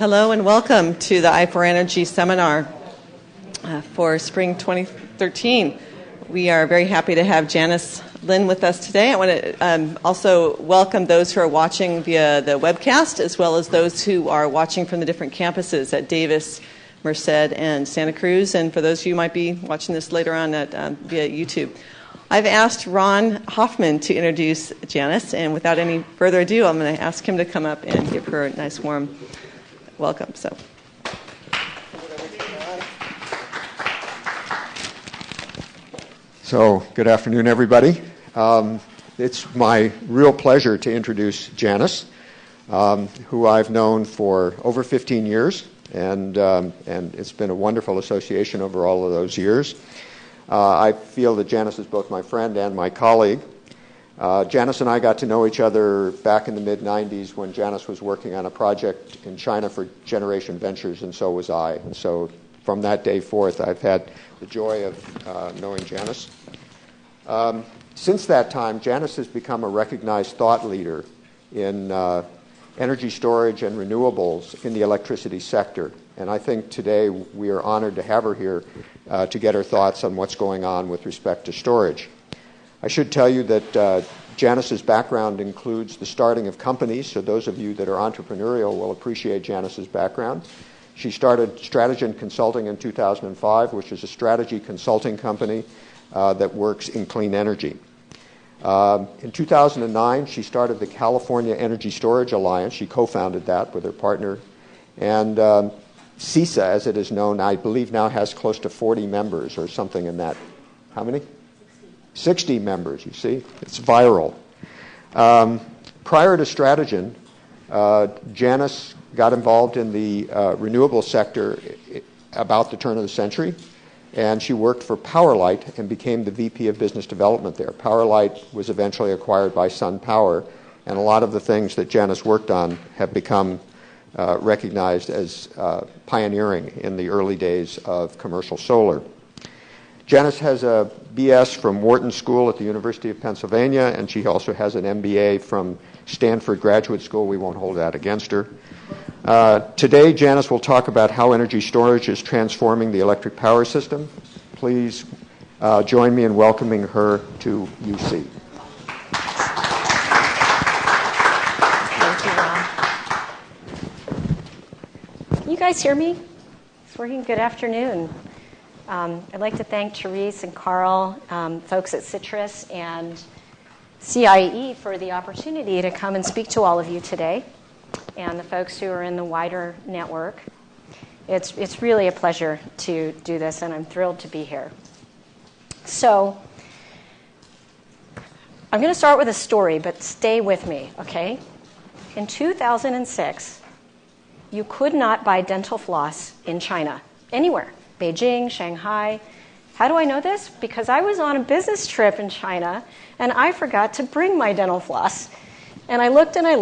Hello and welcome to the I4 Energy Seminar for Spring 2013. We are very happy to have Janice Lin with us today. I want to also welcome those who are watching via the webcast, as well as those who are watching from the different campuses at Davis, Merced, and Santa Cruz, and for those of you who might be watching this later on via YouTube. I've asked Ron Hoffman to introduce Janice, and without any further ado, I'm going to ask him to come up and give her a nice warm welcome. So, good afternoon, everybody. It's my real pleasure to introduce Janice, who I've known for over 15 years, and it's been a wonderful association over all of those years. I feel that Janice is both my friend and my colleague. Janice and I got to know each other back in the mid-'90s when Janice was working on a project in China for Generation Ventures, and so was I. And so from that day forth, I've had the joy of knowing Janice. Since that time, Janice has become a recognized thought leader in energy storage and renewables in the electricity sector. And I think today we are honored to have her here to get her thoughts on what's going on with respect to storage. I should tell you that Janice's background includes the starting of companies, so those of you that are entrepreneurial will appreciate Janice's background. She started Strategy Consulting in 2005, which is a strategy consulting company that works in clean energy. In 2009, she started the California Energy Storage Alliance. She co-founded that with her partner. And CESA, as it is known, I believe now has close to 40 members or something in that. How many? 60 members, you see. It's viral. Prior to Strategy, Janice got involved in the renewable sector about the turn of the century, and she worked for Powerlight and became the VP of Business Development there. Powerlight was eventually acquired by SunPower, and a lot of the things that Janice worked on have become recognized as pioneering in the early days of commercial solar. Janice has a BS from Wharton School at the University of Pennsylvania, and she also has an MBA from Stanford Graduate School. We won't hold that against her. Today, Janice will talk about how energy storage is transforming the electric power system. Please join me in welcoming her to UC. Thank you, Ron. Can you guys hear me? It's working. Good afternoon. I'd like to thank Therese and Carl, folks at Citrus and CIE for the opportunity to come and speak to all of you today, and the folks who are in the wider network. It's really a pleasure to do this, and I'm thrilled to be here. So I'm going to start with a story, but stay with me, okay? In 2006, you could not buy dental floss in China, anywhere. Beijing, Shanghai. How do I know this? Because I was on a business trip in China, and I forgot to bring my dental floss. And I looked, and I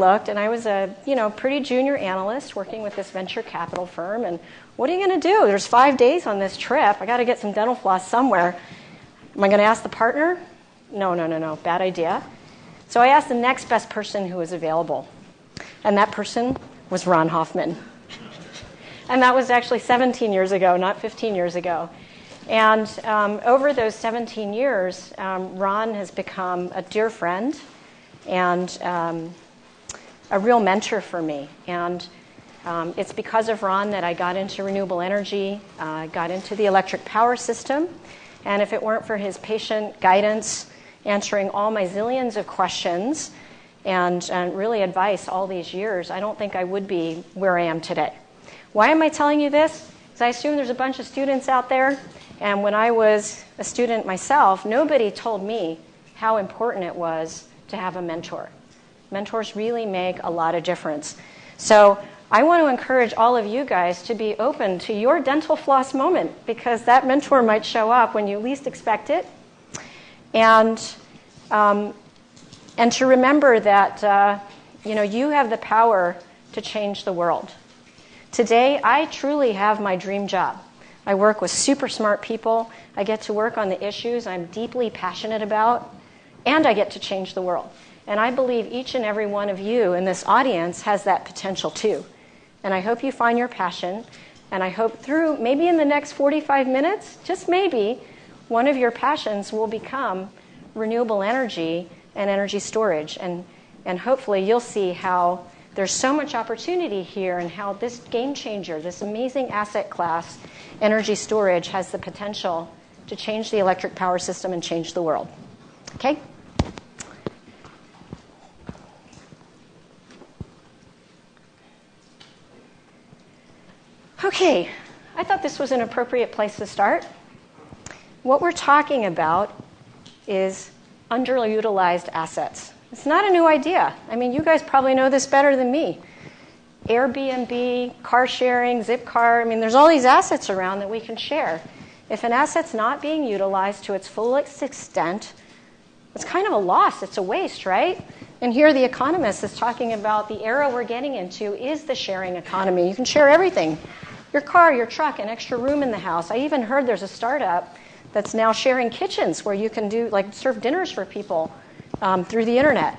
was a pretty junior analyst working with this venture capital firm. And what are you going to do? There's 5 days on this trip. I got to get some dental floss somewhere. Am I going to ask the partner? No. Bad idea. So I asked the next best person who was available. And that person was Ron Hoffman. And that was actually 17 years ago, not 15 years ago. And over those 17 years, Ron has become a dear friend and a real mentor for me. And it's because of Ron that I got into renewable energy, got into the electric power system. And if it weren't for his patient guidance, answering all my zillions of questions, and really advice all these years, I don't think I would be where I am today. Why am I telling you this? Because I assume there's a bunch of students out there, and when I was a student myself, nobody told me how important it was to have a mentor. Mentors really make a lot of difference. So I want to encourage all of you guys to be open to your dental floss moment, because that mentor might show up when you least expect it. And to remember that you have the power to change the world. Today, I truly have my dream job. I work with super smart people. I get to work on the issues I'm deeply passionate about, and I get to change the world. And I believe each and every one of you in this audience has that potential too. And I hope you find your passion. And I hope through, maybe in the next 45 minutes, just maybe, one of your passions will become renewable energy and energy storage. And hopefully you'll see how there's so much opportunity here and how this game changer, this amazing asset class, energy storage, has the potential to change the electric power system and change the world. Okay? Okay, I thought this was an appropriate place to start. What we're talking about is underutilized assets. It's not a new idea. I mean, you guys probably know this better than me. Airbnb, car sharing, Zipcar, I mean, there's all these assets around that we can share. If an asset's not being utilized to its fullest extent, it's kind of a loss. It's a waste, right? And here the Economist is talking about the era we're getting into is the sharing economy. You can share everything. Your car, your truck, an extra room in the house. I even heard there's a startup that's now sharing kitchens where you can do, like, serve dinners for people through the internet.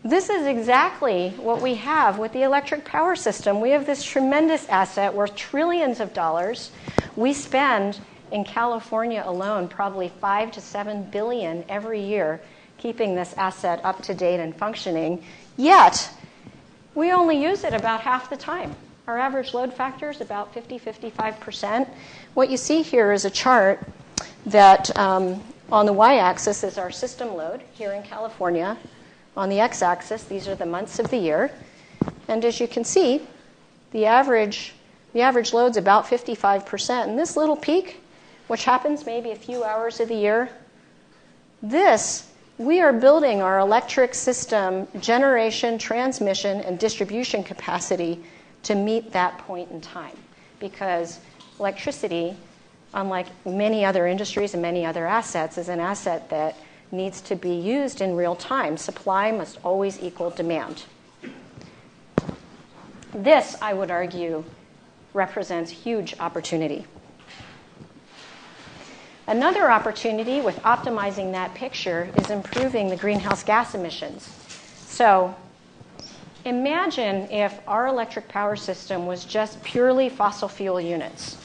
This is exactly what we have with the electric power system. We have this tremendous asset worth trillions of dollars. We spend in California alone probably $5 to $7 billion every year keeping this asset up to date and functioning. Yet, we only use it about half the time. Our average load factor is about 50-55%. What you see here is a chart that on the y-axis is our system load here in California. On the x-axis, these are the months of the year. And as you can see, the average load's about 55%. And this little peak, which happens maybe a few hours of the year, we are building our electric system generation, transmission, and distribution capacity to meet that point in time. Because electricity, unlike many other industries and many other assets, is an asset that needs to be used in real time. Supply must always equal demand. This, I would argue, represents huge opportunity. Another opportunity with optimizing that picture is improving the greenhouse gas emissions. So imagine if our electric power system was just purely fossil fuel units.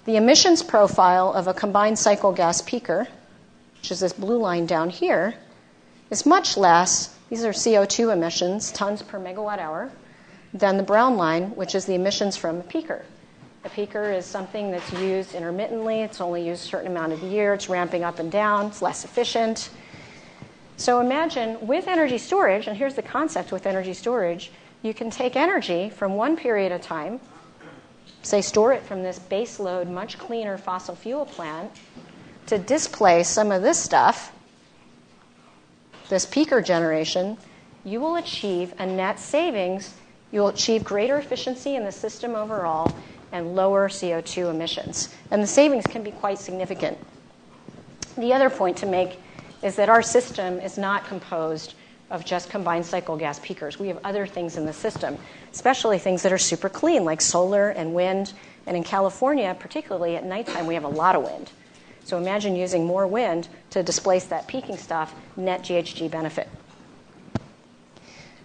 The emissions profile of a combined cycle gas peaker, which is this blue line down here, is much less, these are CO2 emissions, tons per megawatt hour, than the brown line, which is the emissions from a peaker. A peaker is something that's used intermittently. It's only used a certain amount of the year. It's ramping up and down. It's less efficient. So imagine with energy storage, and here's the concept with energy storage, you can take energy from one period of time, say store it from this base load, much cleaner fossil fuel plant, to displace some of this stuff, this peaker generation. You will achieve a net savings. You'll achieve greater efficiency in the system overall and lower CO2 emissions. And the savings can be quite significant. The other point to make is that our system is not composed of just combined cycle gas peakers. We have other things in the system, especially things that are super clean, like solar and wind. And in California, particularly at nighttime, we have a lot of wind. So imagine using more wind to displace that peaking stuff, net GHG benefit.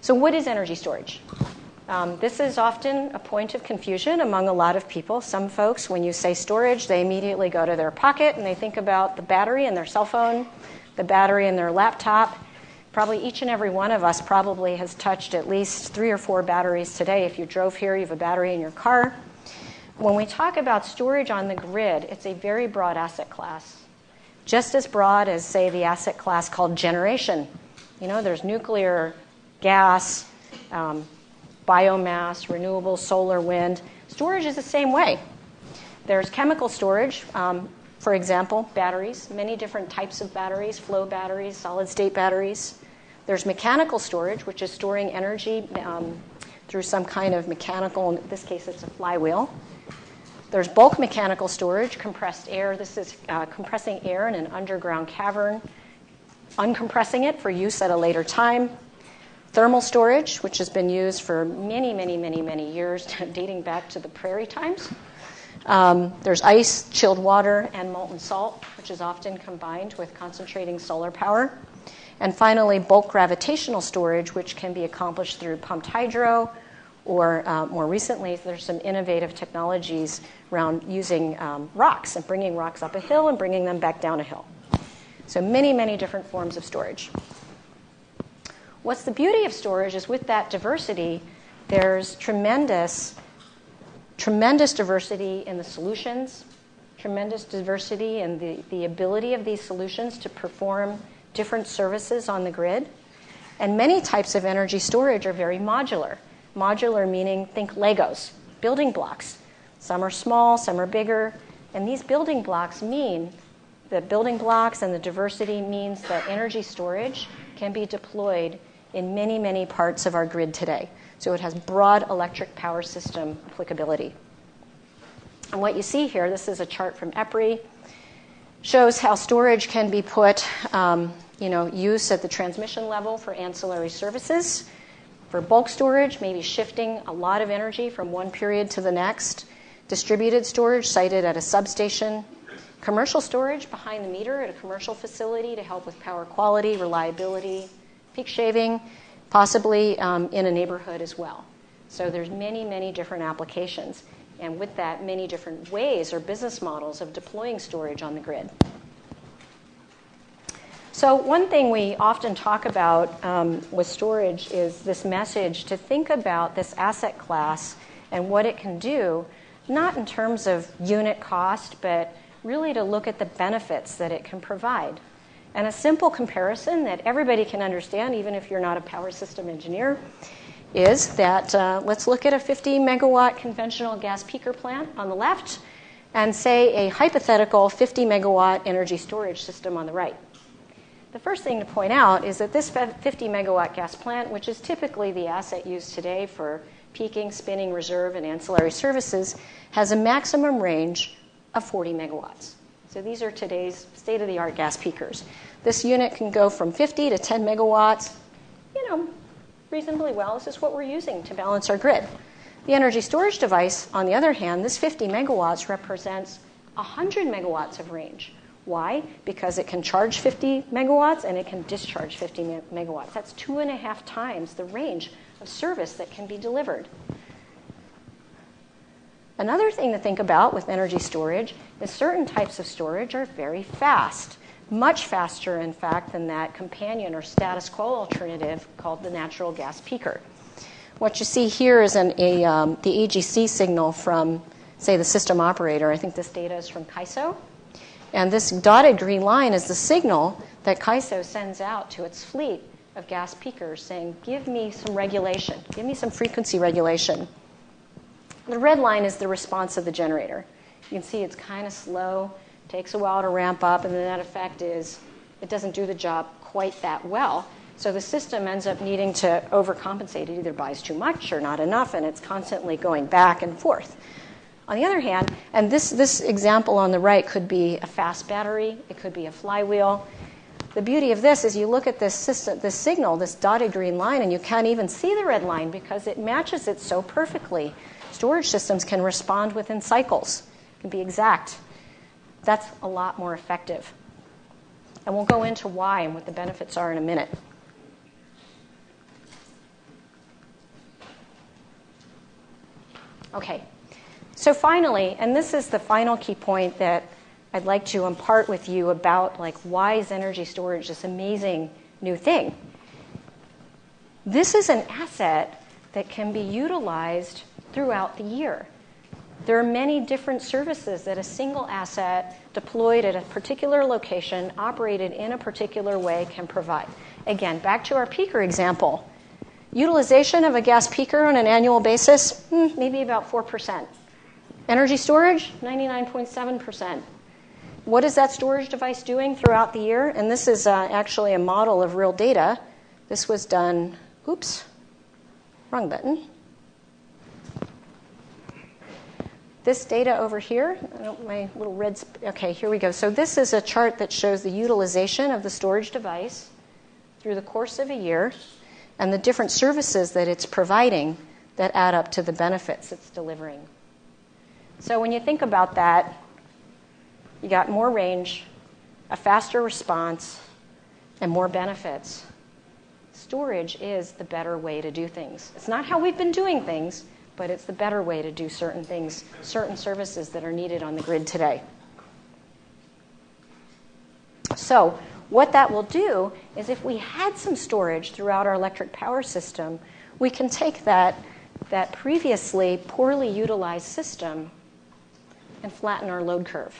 So what is energy storage? This is often a point of confusion among a lot of people. Some folks, when you say storage, they immediately go to their pocket and they think about the battery in their cell phone, the battery in their laptop. Probably each and every one of us probably has touched at least 3 or 4 batteries today. If you drove here, you have a battery in your car. When we talk about storage on the grid, it's a very broad asset class. Just as broad as, say, the asset class called generation. You know, there's nuclear, gas, biomass, renewable, solar, wind. Storage is the same way. There's chemical storage, for example, batteries, many different types of batteries, flow batteries, solid-state batteries. There's mechanical storage, which is storing energy through some kind of mechanical, in this case it's a flywheel. There's bulk mechanical storage, compressed air. This is compressing air in an underground cavern, uncompressing it for use at a later time. Thermal storage, which has been used for many, many, many, many years, dating back to the prairie times. There's ice, chilled water, and molten salt, which is often combined with concentrating solar power. And finally, bulk gravitational storage, which can be accomplished through pumped hydro, or more recently, there's some innovative technologies around using rocks and bringing rocks up a hill and bringing them back down a hill. So many, many different forms of storage. What's the beauty of storage is with that diversity, there's tremendous diversity in the solutions, tremendous diversity in the ability of these solutions to perform different services on the grid. And many types of energy storage are very modular. Modular meaning, think Legos, building blocks. Some are small, some are bigger. And these building blocks mean, the building blocks and the diversity means that energy storage can be deployed in many, many parts of our grid today. So it has broad electric power system applicability. And what you see here, this is a chart from EPRI, shows how storage can be put, use at the transmission level for ancillary services. For bulk storage, maybe shifting a lot of energy from one period to the next. Distributed storage sited at a substation. Commercial storage behind the meter at a commercial facility to help with power quality, reliability, peak shaving, possibly in a neighborhood as well. So there's many, many different applications. And with that, many different ways or business models of deploying storage on the grid. So one thing we often talk about with storage is this message to think about this asset class and what it can do, not in terms of unit cost, but really to look at the benefits that it can provide. And a simple comparison that everybody can understand, even if you're not a power system engineer, is that let's look at a 50 megawatt conventional gas peaker plant on the left and say a hypothetical 50 megawatt energy storage system on the right. The first thing to point out is that this 50 megawatt gas plant, which is typically the asset used today for peaking, spinning, reserve, and ancillary services, has a maximum range of 40 megawatts. So these are today's state-of-the-art gas peakers. This unit can go from 50 to 10 megawatts, reasonably well. This is what we're using to balance our grid. The energy storage device, on the other hand, this 50 megawatts represents 100 megawatts of range. Why? Because it can charge 50 megawatts and it can discharge 50 megawatts. That's 2.5 times the range of service that can be delivered. Another thing to think about with energy storage is certain types of storage are very fast. Much faster, in fact, than that companion or status quo alternative called the natural gas peaker. What you see here is the AGC signal from, say, the system operator. I think this data is from CESA. And this dotted green line is the signal that CESA sends out to its fleet of gas peakers saying, give me some regulation, give me some frequency regulation. The red line is the response of the generator. You can see it's kind of slow. Takes a while to ramp up, and the net effect is it doesn't do the job quite that well. So the system ends up needing to overcompensate. It either buys too much or not enough, and it's constantly going back and forth. On the other hand, and this example on the right could be a fast battery. It could be a flywheel. The beauty of this is you look at this system, this signal, this dotted green line, and you can't even see the red line because it matches it so perfectly. Storage systems can respond within cycles. It can be exact. That's a lot more effective. And we'll go into why and what the benefits are in a minute. Okay, so finally, and this is the final key point that I'd like to impart with you about why is energy storage this amazing new thing. This is an asset that can be utilized throughout the year. There are many different services that a single asset deployed at a particular location, operated in a particular way, can provide. Again, back to our peaker example. Utilization of a gas peaker on an annual basis, maybe about 4%. Energy storage, 99.7%. What is that storage device doing throughout the year? And this is actually a model of real data. This was done, wrong button. This data over here, my little red, okay, here we go. So this is a chart that shows the utilization of the storage device through the course of a year and the different services that it's providing that add up to the benefits it's delivering. So when you think about that, you got more range, a faster response, and more benefits, storage is the better way to do things. It's not how we've been doing things, but it's the better way to do certain things, certain services that are needed on the grid today. So what that will do is if we had some storage throughout our electric power system, we can take that previously poorly utilized system and flatten our load curve.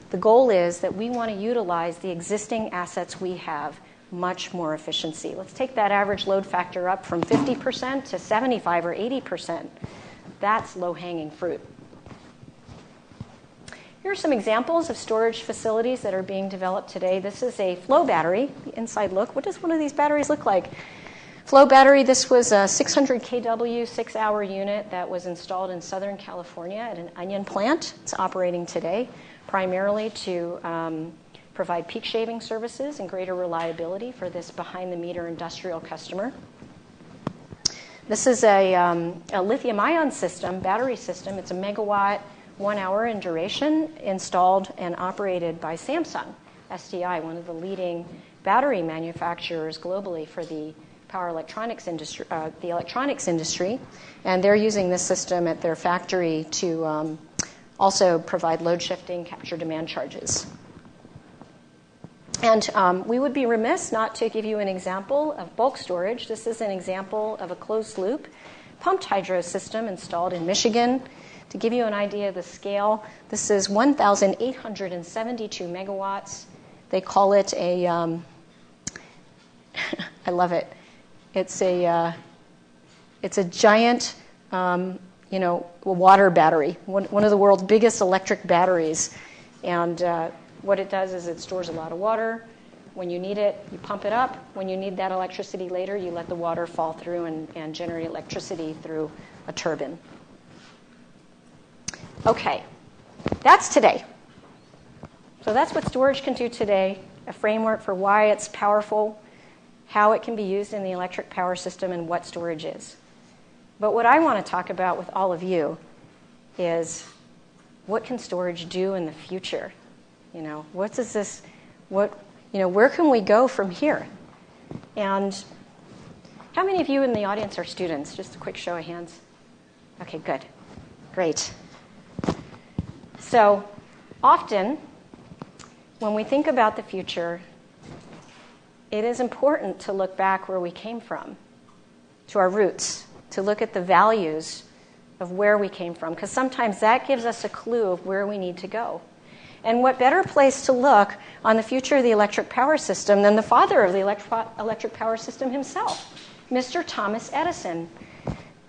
The goal is that we want to utilize the existing assets we have much more efficiency. Let's take that average load factor up from 50% to 75 or 80%. That's low-hanging fruit. Here are some examples of storage facilities that are being developed today. This is a flow battery, the inside look. What does one of these batteries look like? Flow battery, this was a 600 kW, 6-hour unit that was installed in Southern California at an onion plant. It's operating today primarily to provide peak shaving services and greater reliability for this behind-the-meter industrial customer. This is a lithium-ion system, battery system. It's a megawatt, 1 hour in duration, installed and operated by Samsung SDI, one of the leading battery manufacturers globally for the power electronics industry, the electronics industry, and they're using this system at their factory to also provide load shifting, capture demand charges. And we would be remiss not to give you an example of bulk storage. This is an example of a closed-loop pumped hydro system installed in Michigan. To give you an idea of the scale, this is 1,872 megawatts. They call it a, I love it. It's a giant, water battery, one of the world's biggest electric batteries. And what it does is it stores a lot of water. When you need it, you pump it up. When you need that electricity later, you let the water fall through and generate electricity through a turbine. Okay, that's today. So that's what storage can do today, a framework for why it's powerful, how it can be used in the electric power system, and what storage is. But what I want to talk about with all of you is what can storage do in the future? Where can we go from here? And how many of you in the audience are students? Just a quick show of hands. Okay, good. Great. So often, when we think about the future, it is important to look back where we came from, to our roots, to look at the values of where we came from, because sometimes that gives us a clue of where we need to go. And what better place to look on the future of the electric power system than the father of the electric power system himself, Mr. Thomas Edison.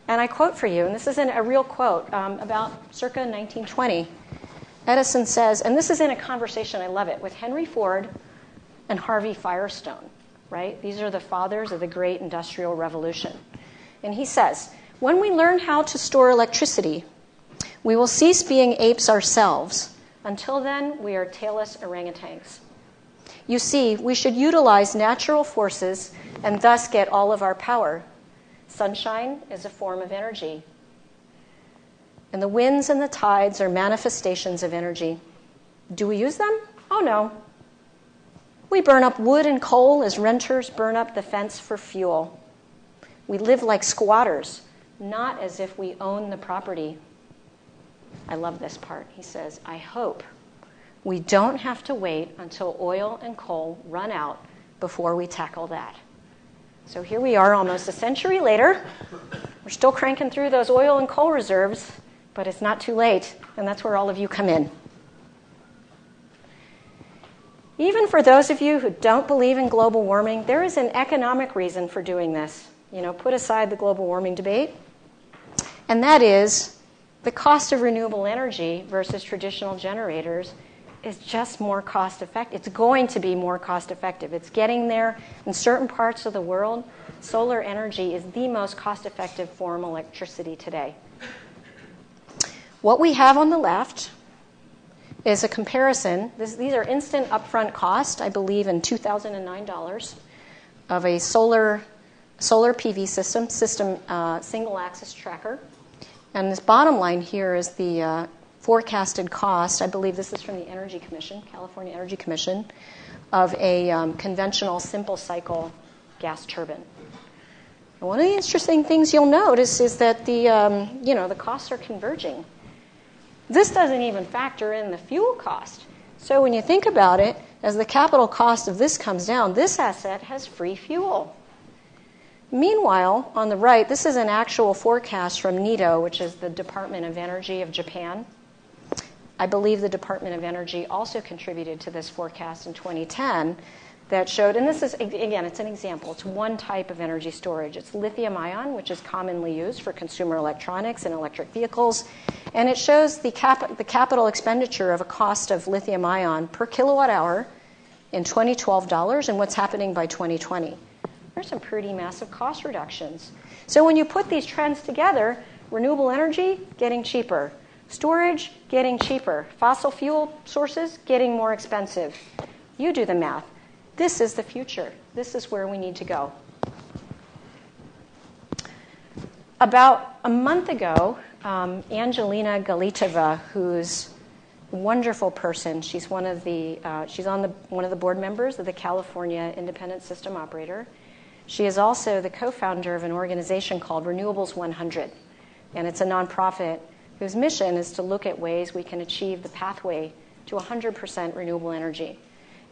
And I quote for you, and this isn't a real quote, about circa 1920. Edison says, and this is in a conversation, I love it, with Henry Ford and Harvey Firestone, right? These are the fathers of the great industrial revolution. And he says, when we learn how to store electricity, we will cease being apes ourselves. Until then, we are tailless orangutans. You see, we should utilize natural forces and thus get all of our power. Sunshine is a form of energy. And the winds and the tides are manifestations of energy. Do we use them? Oh, no. We burn up wood and coal as renters burn up the fence for fuel. We live like squatters, not as if we own the property. I love this part. He says, I hope we don't have to wait until oil and coal run out before we tackle that. So here we are almost a century later. We're still cranking through those oil and coal reserves, but it's not too late, and that's where all of you come in. Even for those of you who don't believe in global warming, there is an economic reason for doing this. Put aside the global warming debate, and that is the cost of renewable energy versus traditional generators is just more cost effective. It's going to be more cost effective. It's getting there. In certain parts of the world, solar energy is the most cost effective form of electricity today. What we have on the left is a comparison. These are instant upfront cost, I believe in $2,009, of a solar PV system single axis tracker. And this bottom line here is the forecasted cost, I believe this is from the Energy Commission, California Energy Commission, of a conventional simple cycle gas turbine. And one of the interesting things you'll notice is that the costs are converging. This doesn't even factor in the fuel cost. So when you think about it, as the capital cost of this comes down, this asset has free fuel. Meanwhile, on the right, this is an actual forecast from NITO, which is the Department of Energy of Japan. I believe the Department of Energy also contributed to this forecast in 2010 that showed, and this is, again, it's an example. It's one type of energy storage. It's lithium ion, which is commonly used for consumer electronics and electric vehicles. And it shows the capital expenditure of a cost of lithium ion per kilowatt hour in 2012 dollars and what's happening by 2020. There's some pretty massive cost reductions. So when you put these trends together, renewable energy getting cheaper, storage getting cheaper, fossil fuel sources getting more expensive. You do the math. This is the future. This is where we need to go. About a month ago, Angelina Galitova, who's a wonderful person, she's one of the board members of the California Independent System Operator. She is also the co-founder of an organization called Renewables 100, and it's a nonprofit whose mission is to look at ways we can achieve the pathway to 100% renewable energy.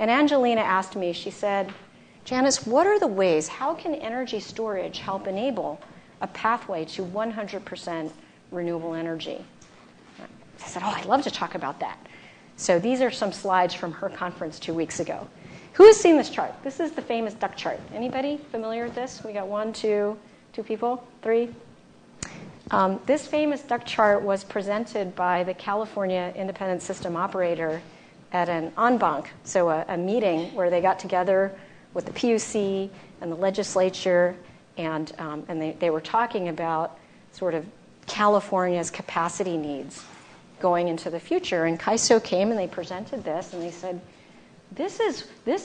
And Angelina asked me, she said, Janice, what are the ways, how can energy storage help enable a pathway to 100% renewable energy? I said, I'd love to talk about that. So these are some slides from her conference 2 weeks ago. Who has seen this chart? This is the famous duck chart. Anybody familiar with this? We got two people, three. This famous duck chart was presented by the California Independent System Operator at an en banc, so a meeting where they got together with the PUC and the legislature, and they were talking about sort of California's capacity needs going into the future. And CESA came and they presented this, and they said, this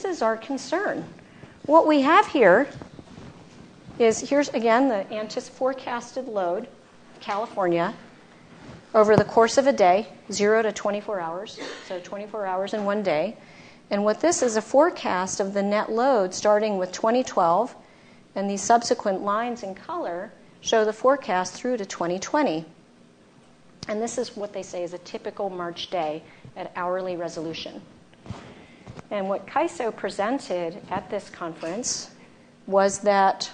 is our concern. What we have here is, here's again the forecasted load of California over the course of a day, 0 to 24 hours, so 24 hours in one day. And what this is a forecast of the net load starting with 2012, and these subsequent lines in color show the forecast through to 2020. And this is what they say is a typical March day at hourly resolution. And what CESA presented at this conference was that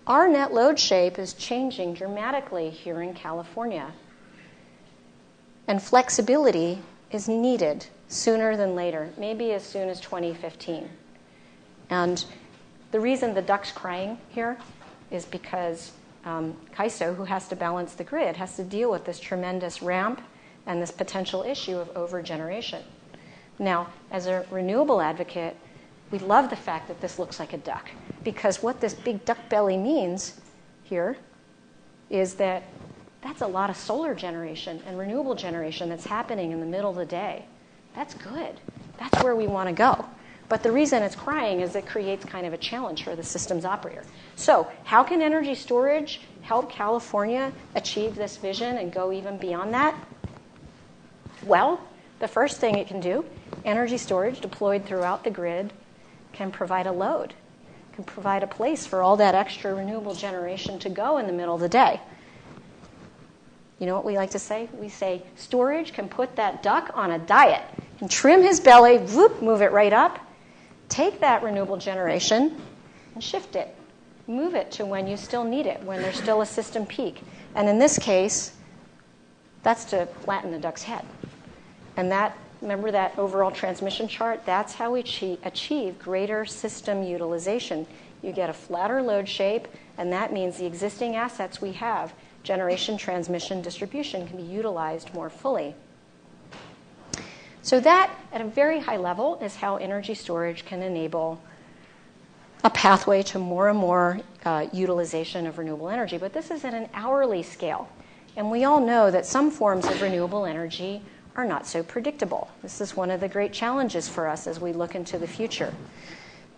our net load shape is changing dramatically here in California. And flexibility is needed sooner than later, maybe as soon as 2015. And the reason the duck's crying here is because CESA, who has to balance the grid, has to deal with this tremendous ramp and this potential issue of overgeneration. Now, as a renewable advocate, we love the fact that this looks like a duck, because what this big duck belly means here is that that's a lot of solar generation and renewable generation that's happening in the middle of the day. That's good. That's where we want to go. But the reason it's crying is it creates kind of a challenge for the systems operator. So how can energy storage help California achieve this vision and go even beyond that? Well, the first thing it can do, energy storage deployed throughout the grid can provide a load, can provide a place for all that extra renewable generation to go in the middle of the day. You know what we like to say? We say storage can put that duck on a diet and trim his belly, whoop, move it right up, take that renewable generation and shift it. Move it to when you still need it, when there's still a system peak. And in this case, that's to flatten the duck's head. And that, remember that overall transmission chart? That's how we achieve greater system utilization. You get a flatter load shape, and that means the existing assets we have, generation, transmission, distribution, can be utilized more fully. So that, at a very high level, is how energy storage can enable a pathway to more and more utilization of renewable energy. But this is at an hourly scale. And we all know that some forms of renewable energy are not so predictable. This is one of the great challenges for us as we look into the future.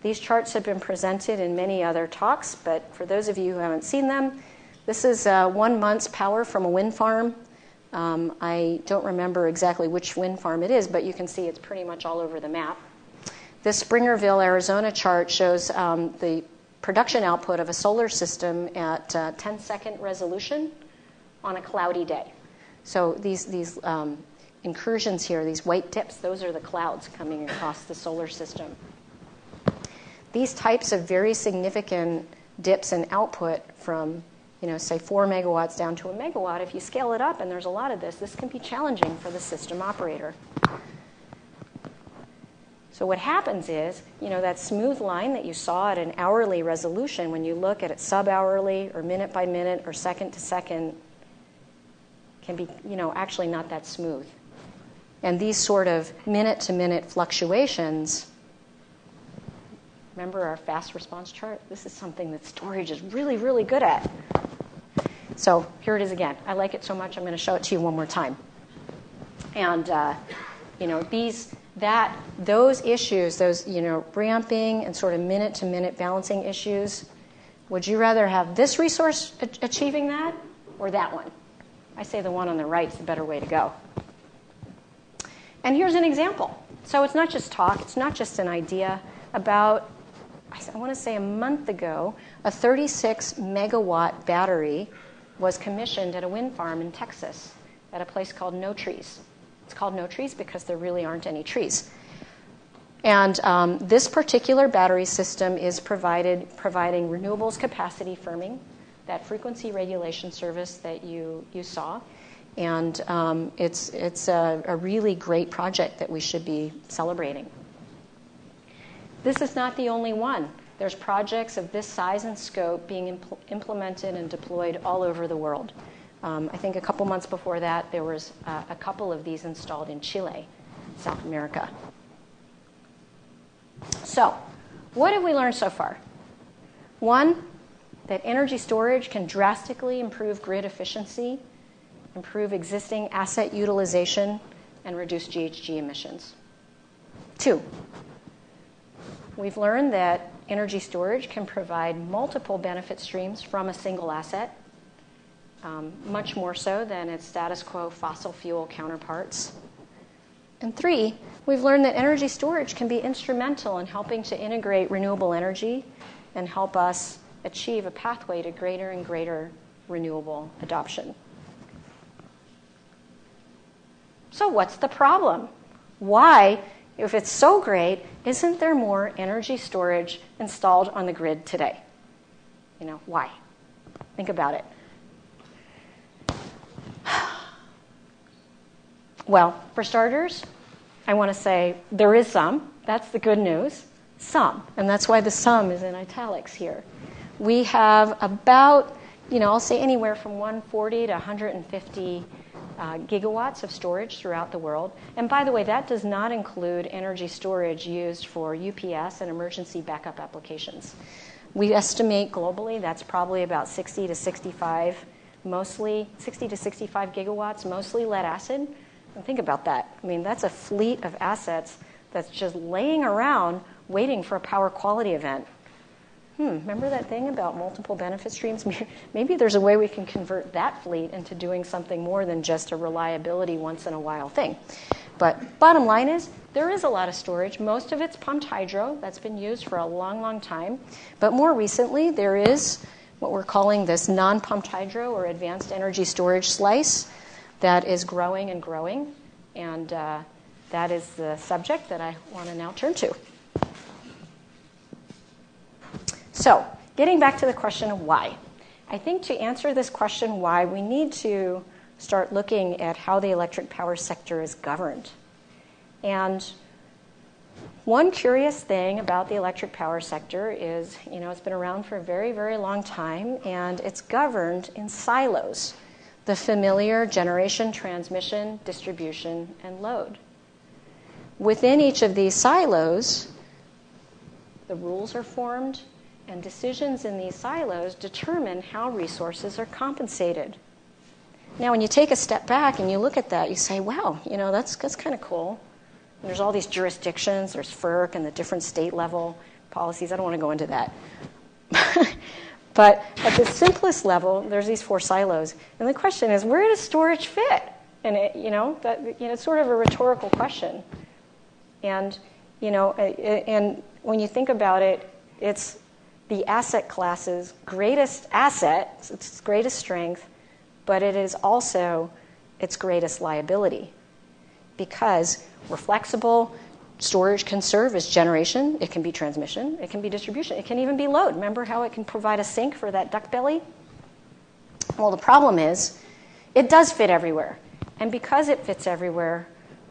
These charts have been presented in many other talks, but for those of you who haven't seen them, this is 1 month's power from a wind farm I don't remember exactly which wind farm it is, but you can see it's pretty much all over the map. This Springerville, Arizona chart shows the production output of a solar system at 10-second resolution on a cloudy day. So these incursions here, these white dips, those are the clouds coming across the solar system. These types of very significant dips in output from, say 4 megawatts down to a megawatt, if you scale it up, and there's a lot of this can be challenging for the system operator. So what happens is, that smooth line that you saw at an hourly resolution, when you look at it sub-hourly or minute by minute or second to second, can be, actually not that smooth. And these sort of minute-to-minute fluctuations, remember our fast response chart? This is something that storage is really, really good at. So here it is again. I like it so much, I'm going to show it to you one more time. And, those issues, those, ramping and sort of minute-to-minute balancing issues, would you rather have this resource achieving that or that one? I say the one on the right is the better way to go. And here's an example. So it's not just talk, it's not just an idea. About, I want to say a month ago, a 36-megawatt battery was commissioned at a wind farm in Texas at a place called No Trees. It's called No Trees because there really aren't any trees. And this particular battery system is providing renewables capacity firming, that frequency regulation service that you saw. And it's a really great project that we should be celebrating. This is not the only one. There's projects of this size and scope being implemented and deployed all over the world. I think a couple months before that, there was a couple of these installed in Chile, South America. So, what have we learned so far? One, that energy storage can drastically improve grid efficiency, improve existing asset utilization, and reduce GHG emissions. Two, we've learned that energy storage can provide multiple benefit streams from a single asset, much more so than its status quo fossil fuel counterparts. And three, we've learned that energy storage can be instrumental in helping to integrate renewable energy and help us achieve a pathway to greater and greater renewable adoption. So what's the problem? Why, if it's so great, isn't there more energy storage installed on the grid today? Why? Think about it. Well, for starters, I want to say there is some. That's the good news. Some. And that's why the sum is in italics here. We have about, I'll say anywhere from 140 to 150 gigawatts of storage throughout the world. And by the way, that does not include energy storage used for UPS and emergency backup applications. We estimate globally that's probably about 60 to 65 gigawatts, mostly lead acid. And think about that. I mean, that's a fleet of assets that's just laying around waiting for a power quality event. Remember that thing about multiple benefit streams? Maybe there's a way we can convert that fleet into doing something more than just a reliability once-in-a-while thing. But bottom line is, there is a lot of storage. Most of it's pumped hydro. That's been used for a long, long time. But more recently, there is what we're calling this non-pumped hydro or advanced energy storage slice that is growing and growing. And that is the subject that I want to now turn to. So, getting back to the question of why. I think to answer this question why, we need to start looking at how the electric power sector is governed. And one curious thing about the electric power sector is, it's been around for a very, very long time, and it's governed in silos. The familiar generation, transmission, distribution, and load. Within each of these silos, the rules are formed, and decisions in these silos determine how resources are compensated. Now, when you take a step back and you look at that, you say, wow, that's kind of cool. And there's all these jurisdictions, there's FERC and the different state level policies. I don't want to go into that. But at the simplest level, there's these 4 silos. And the question is, where does storage fit? And it's sort of a rhetorical question. And and when you think about it, it's the asset class's greatest asset, it's its greatest strength, but it is also its greatest liability, because we're flexible. Storage can serve as generation, it can be transmission, it can be distribution, it can even be load. Remember how it can provide a sink for that duck belly? Well, the problem is it does fit everywhere. And because it fits everywhere,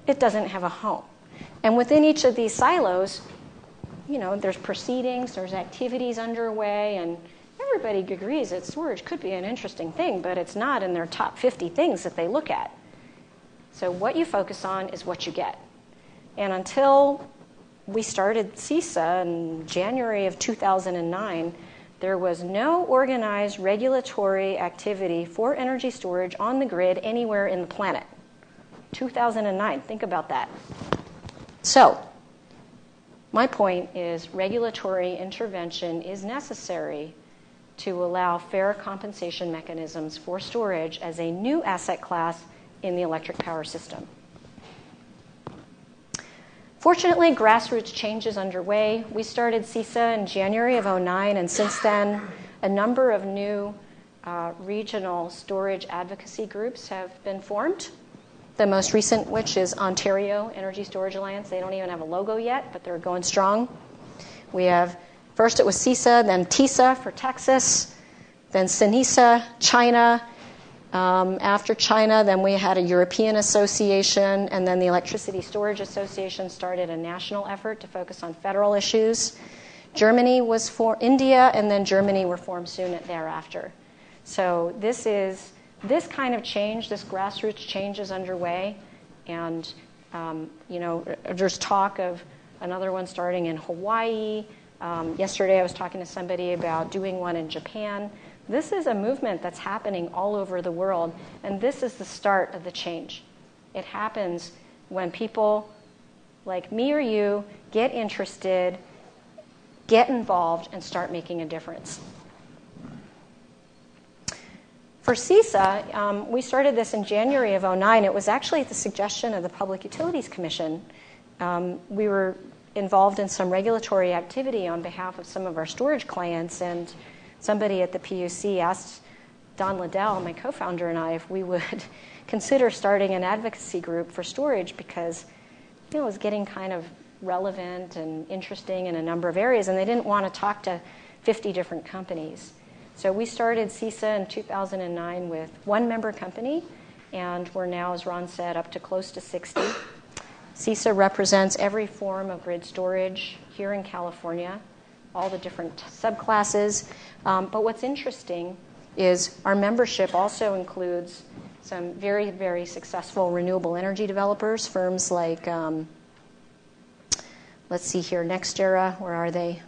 it doesn't have a home. And within each of these silos, there's proceedings, there's activities underway, and everybody agrees that storage could be an interesting thing, but it's not in their top 50 things that they look at. So what you focus on is what you get. And until we started CESA in January of 2009, there was no organized regulatory activity for energy storage on the grid anywhere in the planet. 2009, think about that. So, my point is regulatory intervention is necessary to allow fair compensation mechanisms for storage as a new asset class in the electric power system. Fortunately, grassroots change is underway. We started CESA in January of 2009, and since then, a number of new regional storage advocacy groups have been formed. The most recent, which is Ontario Energy Storage Alliance. They don't even have a logo yet, but they're going strong. We have, first it was CESA, then TISA for Texas, then CENISA, China. After China, then we had a European association, and then the Electricity Storage Association started a national effort to focus on federal issues. Germany was for India, and then Germany were formed soon thereafter. So this kind of change, this grassroots change is underway, and there's talk of another one starting in Hawaii. Yesterday I was talking to somebody about doing one in Japan. This is a movement that's happening all over the world, and this is the start of the change. It happens when people like me or you get interested, get involved, and start making a difference. For CESA, we started this in January of 2009. It was actually at the suggestion of the Public Utilities Commission. We were involved in some regulatory activity on behalf of some of our storage clients, and somebody at the PUC asked Don Liddell, my co-founder, and I if we would consider starting an advocacy group for storage because it was getting kind of relevant and interesting in a number of areas, and they didn't want to talk to 50 different companies. So we started CESA in 2009 with one member company, and we're now, as Ron said, up to close to 60. CESA represents every form of grid storage here in California, all the different subclasses. But what's interesting is our membership also includes some very, very successful renewable energy developers, firms like, let's see here, NextEra, where are they?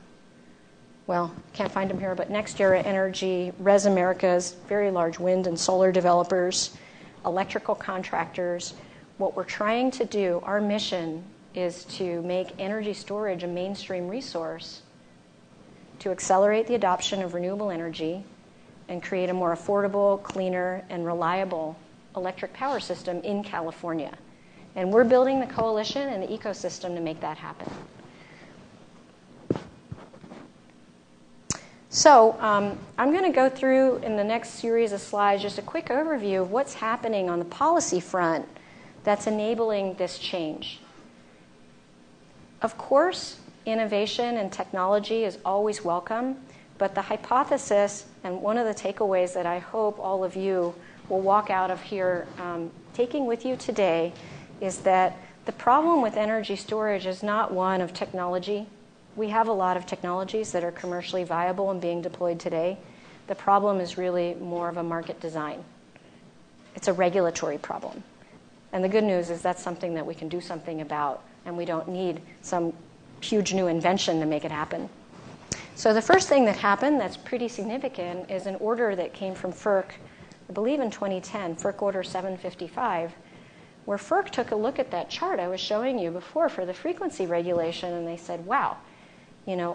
Well, can't find them here, but NextEra Energy, Res America's very large wind and solar developers, electrical contractors. What we're trying to do, our mission is to make energy storage a mainstream resource to accelerate the adoption of renewable energy and create a more affordable, cleaner, and reliable electric power system in California. And we're building the coalition and the ecosystem to make that happen. So I'm going to go through in the next series of slides just a quick overview of what's happening on the policy front that's enabling this change. Of course, innovation and technology is always welcome, but the hypothesis and one of the takeaways that I hope all of you will walk out of here taking with you today is that the problem with energy storage is not one of technology. We have a lot of technologies that are commercially viable and being deployed today. The problem is really more of a market design. It's a regulatory problem. And the good news is that's something that we can do something about, and we don't need some huge new invention to make it happen. So the first thing that happened that's pretty significant is an order that came from FERC, I believe in 2010, FERC Order 755, where FERC took a look at that chart I was showing you before for the frequency regulation, and they said, wow,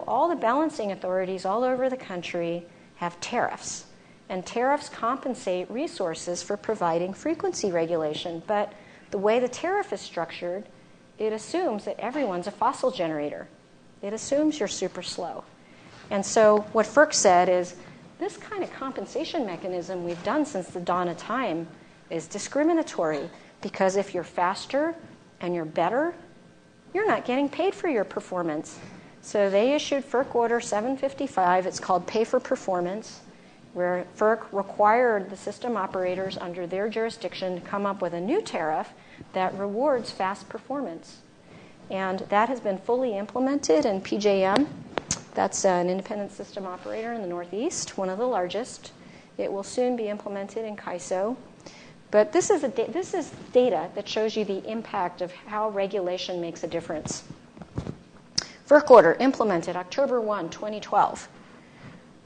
all the balancing authorities all over the country have tariffs. And tariffs compensate resources for providing frequency regulation. But the way the tariff is structured, it assumes that everyone's a fossil generator. It assumes you're super slow. And so what FERC said is, this kind of compensation mechanism we've done since the dawn of time is discriminatory, because if you're faster and you're better, you're not getting paid for your performance. So they issued FERC Order 755. It's called Pay for Performance, where FERC required the system operators under their jurisdiction to come up with a new tariff that rewards fast performance. And that has been fully implemented in PJM. That's an independent system operator in the Northeast, one of the largest. It will soon be implemented in CAISO. But this is data that shows you the impact of how regulation makes a difference. FERC order implemented October 1, 2012.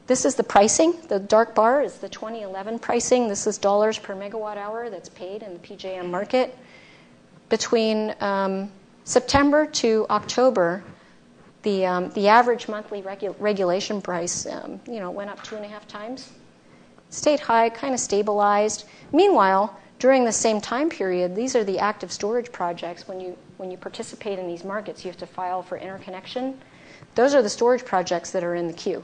This is the pricing. The dark bar is the 2011 pricing. This is dollars per megawatt hour that's paid in the PJM market. Between September to October, the average monthly regulation price went up 2.5 times. Stayed high, kind of stabilized. Meanwhile, during the same time period, these are the active storage projects. When you participate in these markets, you have to file for interconnection. Those are the storage projects that are in the queue.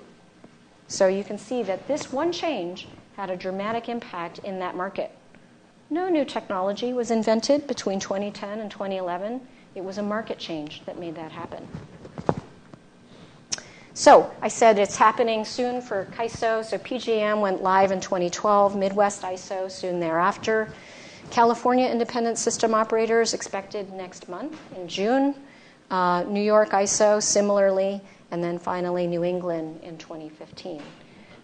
So you can see that this one change had a dramatic impact in that market. No new technology was invented between 2010 and 2011. It was a market change that made that happen. So I said it's happening soon for CAISO. So PJM went live in 2012, Midwest ISO soon thereafter. California Independent System Operators expected next month in June. New York ISO similarly, and then finally New England in 2015.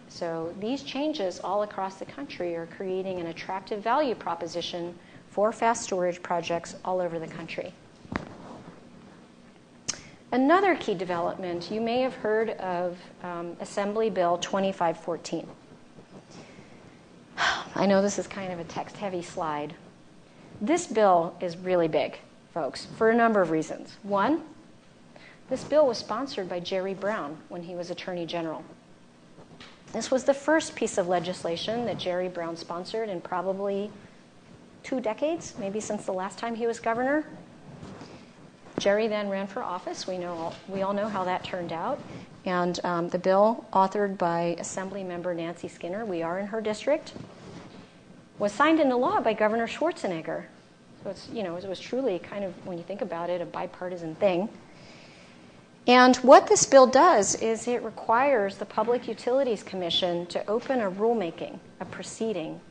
So these changes all across the country are creating an attractive value proposition for fast storage projects all over the country. Another key development, you may have heard of Assembly Bill 2514. I know this is kind of a text-heavy slide. This bill is really big, folks, for a number of reasons. One, this bill was sponsored by Jerry Brown when he was Attorney General. This was the first piece of legislation that Jerry Brown sponsored in probably 2 decades, maybe since the last time he was governor. Jerry then ran for office. We all know how that turned out. And the bill, authored by Assembly Member Nancy Skinner, we are in her district, was signed into law by Governor Schwarzenegger. So it was truly kind of, when you think about it, a bipartisan thing. And what this bill does is it requires the Public Utilities Commission to open a rulemaking, a proceeding,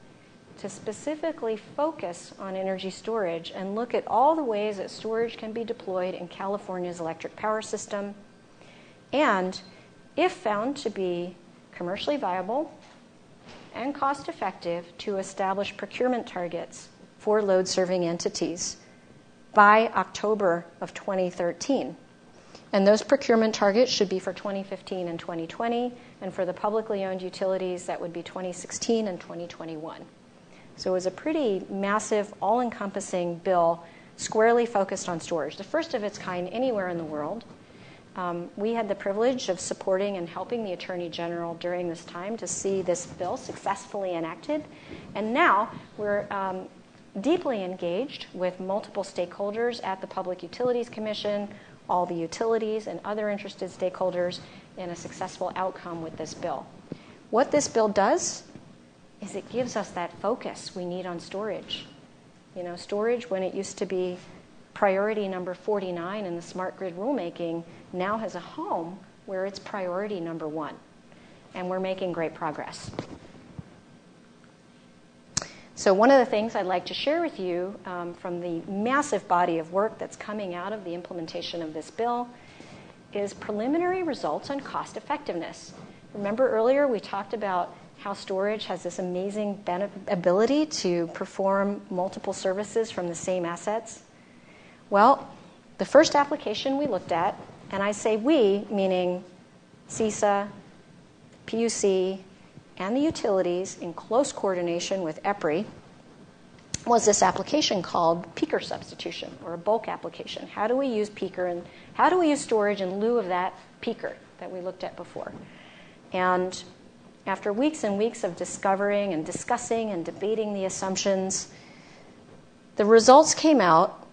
to specifically focus on energy storage and look at all the ways that storage can be deployed in California's electric power system, and, if found to be commercially viable and cost-effective, to establish procurement targets for load-serving entities by October of 2013. And those procurement targets should be for 2015 and 2020, and for the publicly owned utilities, that would be 2016 and 2021. So it was a pretty massive, all-encompassing bill squarely focused on storage, the first of its kind anywhere in the world. We had the privilege of supporting and helping the Attorney General during this time to see this bill successfully enacted. And now we're deeply engaged with multiple stakeholders at the Public Utilities Commission, all the utilities and other interested stakeholders in a successful outcome with this bill. What this bill does is it gives us that focus we need on storage. Storage, when it used to be priority number 49 in the smart grid rulemaking, now has a home where it's priority number 1. And we're making great progress. So one of the things I'd like to share with you from the massive body of work that's coming out of the implementation of this bill is preliminary results on cost effectiveness. Remember earlier we talked about how storage has this amazing ability to perform multiple services from the same assets? Well, the first application we looked at, and I say we, meaning CESA, PUC, and the utilities in close coordination with EPRI, was this application called peaker substitution, or a bulk application. How do we use peaker, and how do we use storage in lieu of that peaker that we looked at before? And after weeks and weeks of discovering and discussing and debating the assumptions, the results came out,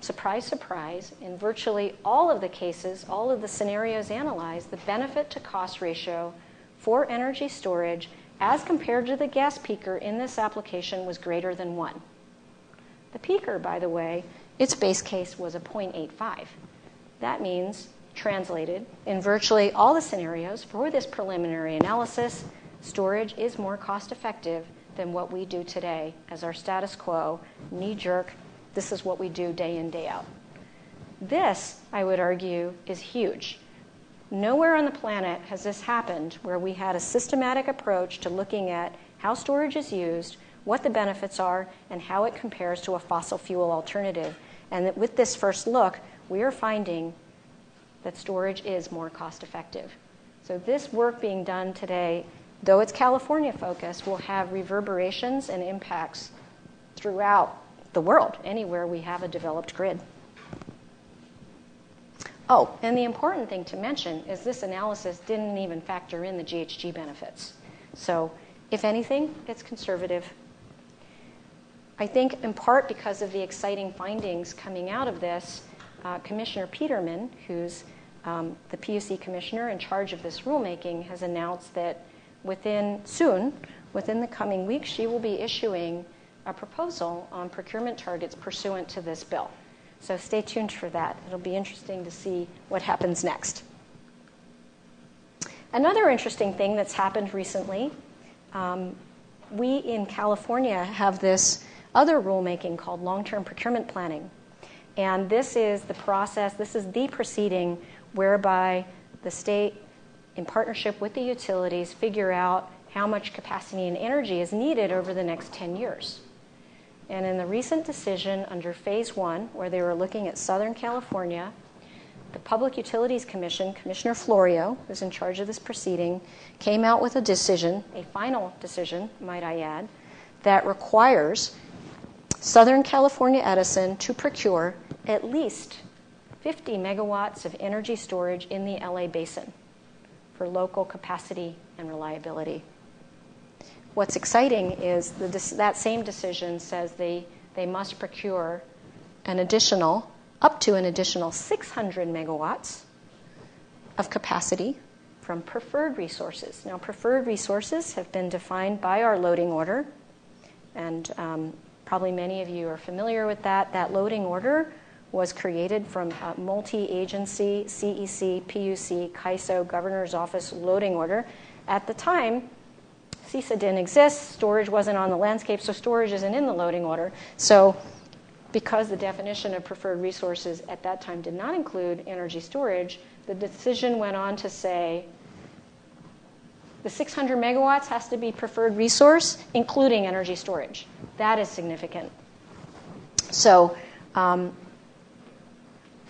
surprise, surprise, in virtually all of the cases, all of the scenarios analyzed, the benefit to cost ratio for energy storage as compared to the gas peaker in this application was greater than 1. The peaker, by the way, its base case was a 0.85. That means, translated, in virtually all the scenarios for this preliminary analysis, storage is more cost effective than what we do today as our status quo, knee-jerk, this is what we do day in, day out. This, I would argue, is huge. Nowhere on the planet has this happened where we had a systematic approach to looking at how storage is used, what the benefits are, and how it compares to a fossil fuel alternative. And that with this first look, we are finding that storage is more cost effective. So this work being done today, though it's California focused, will have reverberations and impacts throughout the world, anywhere we have a developed grid. Oh, and the important thing to mention is this analysis didn't even factor in the GHG benefits. So if anything, it's conservative. I think in part because of the exciting findings coming out of this, Commissioner Peterman, who's the PUC commissioner in charge of this rulemaking, has announced that within the coming weeks, she will be issuing a proposal on procurement targets pursuant to this bill. So stay tuned for that. It'll be interesting to see what happens next. Another interesting thing that's happened recently, we in California have this other rulemaking called long-term procurement planning. And this is the process, this is the proceeding whereby the state, in partnership with the utilities, figure out how much capacity and energy is needed over the next 10 years. And in the recent decision under Phase 1, where they were looking at Southern California, the Public Utilities Commission, Commissioner Florio, who's in charge of this proceeding, came out with a decision, a final decision, might I add, that requires Southern California Edison to procure at least 50 megawatts of energy storage in the LA basin for local capacity and reliability. What's exciting is that same decision says they must procure up to an additional 600 megawatts of capacity from preferred resources. Now, preferred resources have been defined by our loading order, and probably many of you are familiar with that. That loading order was created from a multi-agency, CEC, PUC, CAISO, Governor's Office loading order. At the time, CESA didn't exist, storage wasn't on the landscape, so storage isn't in the loading order. So because the definition of preferred resources at that time did not include energy storage, the decision went on to say the 600 megawatts has to be preferred resource, including energy storage. That is significant. So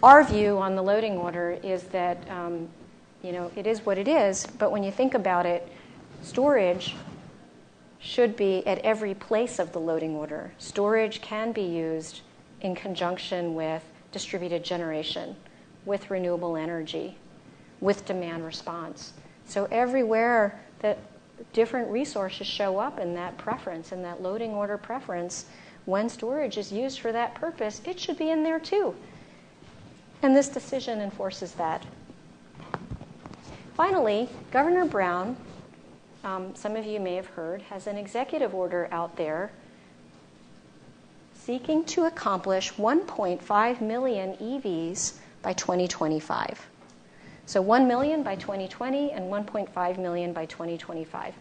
our view on the loading order is that it is what it is, but when you think about it, storage should be at every place of the loading order. Storage can be used in conjunction with distributed generation, with renewable energy, with demand response. So everywhere that different resources show up in that preference, in that loading order preference, when storage is used for that purpose, it should be in there too. And this decision enforces that. Finally, Governor Brown, some of you may have heard, has an executive order out there seeking to accomplish 1.5 million EVs by 2025. So 1 million by 2020 and 1.5 million by 2025.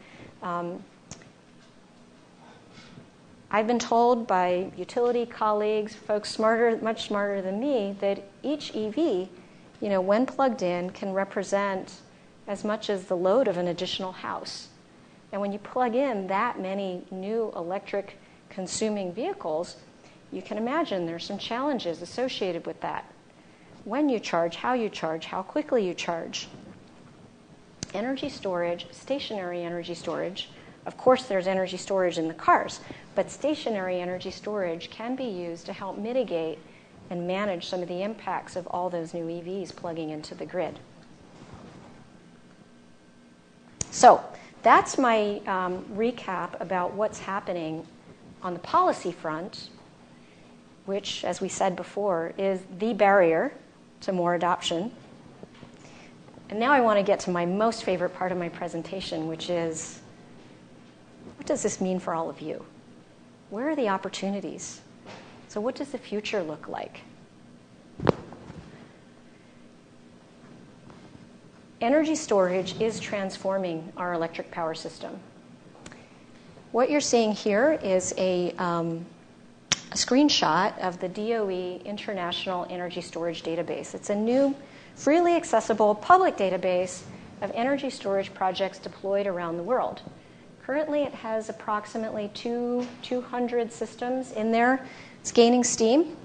I've been told by utility colleagues, folks much smarter than me, that each EV, when plugged in, can represent as much as the load of an additional house. And when you plug in that many new electric consuming vehicles, you can imagine there's some challenges associated with that. When you charge, how quickly you charge. Energy storage, stationary energy storage, of course there's energy storage in the cars, but stationary energy storage can be used to help mitigate and manage some of the impacts of all those new EVs plugging into the grid. So that's my recap about what's happening on the policy front, which, as we said before, is the barrier to more adoption. And now I want to get to my most favorite part of my presentation, which is, what does this mean for all of you? Where are the opportunities? So what does the future look like? Energy storage is transforming our electric power system. What you're seeing here is a screenshot of the DOE International Energy Storage Database. It's a new, freely accessible public database of energy storage projects deployed around the world. Currently, it has approximately 200 systems in there. It's gaining steam,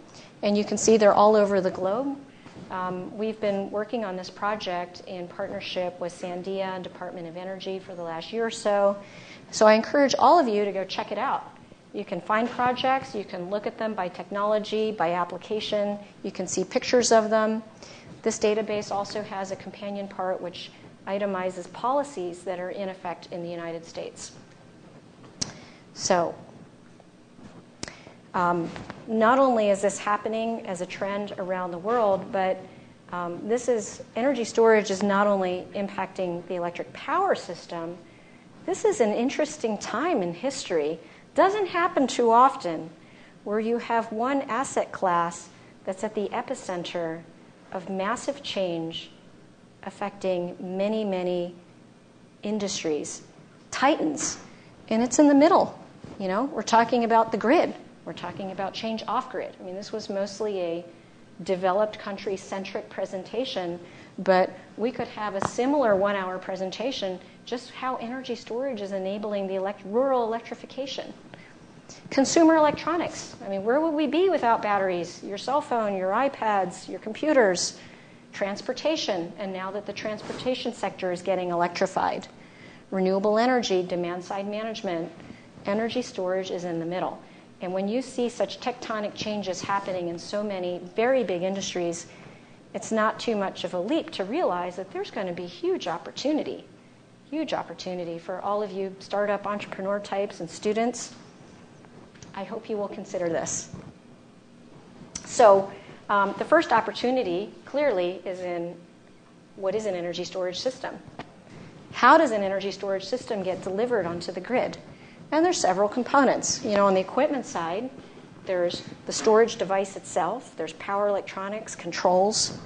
and you can see they're all over the globe. We've been working on this project in partnership with Sandia and Department of Energy for the last year or so. So I encourage all of you to go check it out. You can find projects, you can look at them by technology, by application, you can see pictures of them. This database also has a companion part which itemizes policies that are in effect in the United States. So, not only is this happening as a trend around the world, but energy storage is not only impacting the electric power system. This is an interesting time in history. Doesn't happen too often, where you have one asset class that's at the epicenter of massive change affecting many, many industries, titans, and it's in the middle. You know, we're talking about the grid. We're talking about change off-grid. I mean, this was mostly a developed country-centric presentation, but we could have a similar one-hour presentation just how energy storage is enabling the rural electrification. Consumer electronics. I mean, where would we be without batteries? Your cell phone, your iPads, your computers. Transportation, and now that the transportation sector is getting electrified. Renewable energy, demand-side management. Energy storage is in the middle. And when you see such tectonic changes happening in so many very big industries, it's not too much of a leap to realize that there's going to be huge opportunity for all of you startup entrepreneur types and students. I hope you will consider this. So the first opportunity clearly is in what is an energy storage system? How does an energy storage system get delivered onto the grid? And there's several components. You know, on the equipment side, there's the storage device itself. There's power electronics, controls.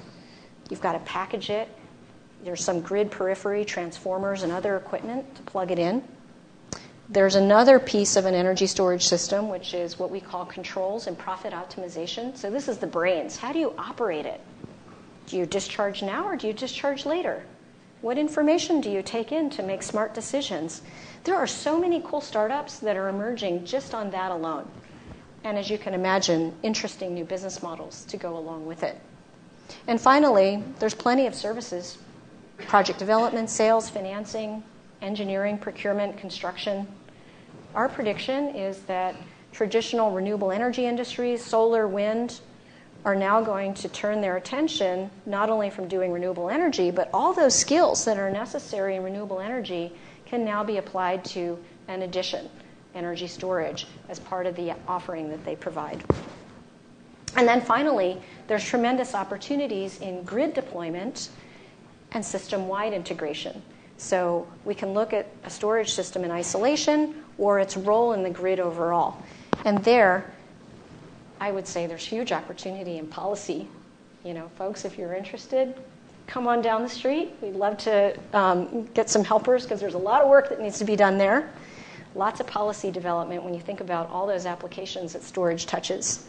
You've got to package it. There's some grid periphery, transformers, and other equipment to plug it in. There's another piece of an energy storage system, which is what we call controls and profit optimization. So this is the brains. How do you operate it? Do you discharge now or do you discharge later? What information do you take in to make smart decisions? There are so many cool startups that are emerging just on that alone. And as you can imagine, interesting new business models to go along with it. And finally, there's plenty of services. Project development, sales, financing, engineering, procurement, construction. Our prediction is that traditional renewable energy industries, solar, wind, are now going to turn their attention not only from doing renewable energy, but all those skills that are necessary in renewable energy can now be applied to an addition, energy storage, as part of the offering that they provide. And then finally, there's tremendous opportunities in grid deployment and system-wide integration. So we can look at a storage system in isolation or its role in the grid overall. And there, I would say there's huge opportunity in policy. You know, folks, if you're interested, come on down the street. We'd love to get some helpers because there's a lot of work that needs to be done there. Lots of policy development when you think about all those applications that storage touches.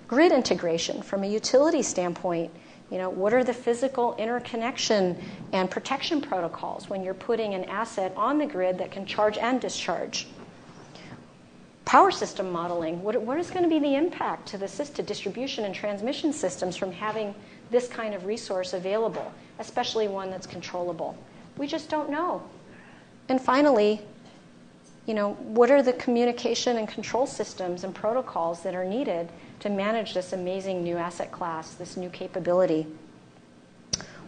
Grid integration from a utility standpoint. You know, what are the physical interconnection and protection protocols when you're putting an asset on the grid that can charge and discharge? Power system modeling. What is going to be the impact to to distribution and transmission systems from having this kind of resource available, especially one that's controllable? We just don't know. And finally, you know, what are the communication and control systems and protocols that are needed to manage this amazing new asset class, this new capability?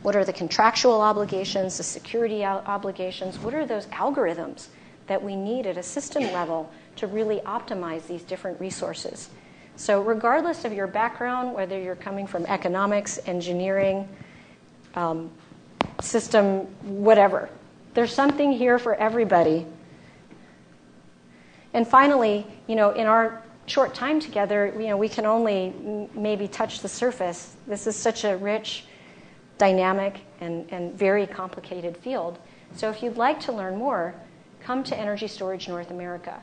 What are the contractual obligations, the security obligations? What are those algorithms that we need at a system level to really optimize these different resources? So regardless of your background, whether you're coming from economics, engineering, system, whatever, there's something here for everybody. And finally, in our short time together, we can only maybe touch the surface. This is such a rich, dynamic, and very complicated field. So if you'd like to learn more, come to Energy Storage North America.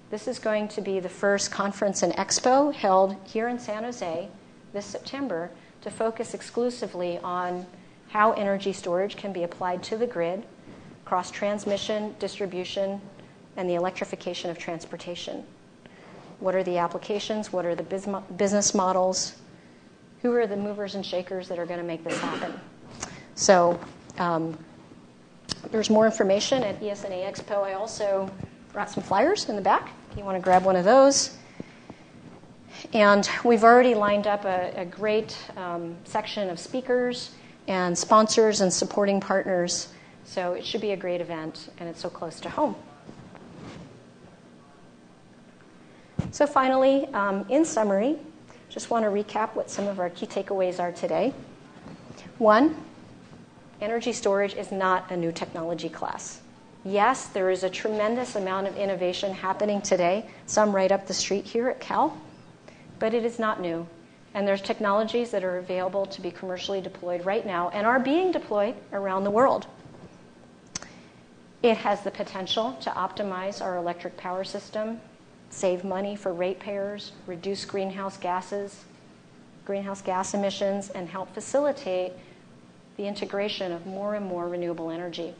This is going to be the first conference and expo held here in San Jose this September to focus exclusively on how energy storage can be applied to the grid, across transmission, distribution, and the electrification of transportation. What are the applications? What are the business models? Who are the movers and shakers that are going to make this happen? So there's more information at ESNA Expo. I also brought some flyers in the back if you want to grab one of those. And we've already lined up a great section of speakers and sponsors and supporting partners. So it should be a great event, and it's so close to home. So finally, in summary, just want to recap what some of our key takeaways are today. One, energy storage is not a new technology class. Yes, there is a tremendous amount of innovation happening today, some right up the street here at Cal, but it is not new. And there's technologies that are available to be commercially deployed right now and are being deployed around the world. It has the potential to optimize our electric power system, save money for ratepayers, reduce greenhouse gas emissions, and help facilitate the integration of more and more renewable energy.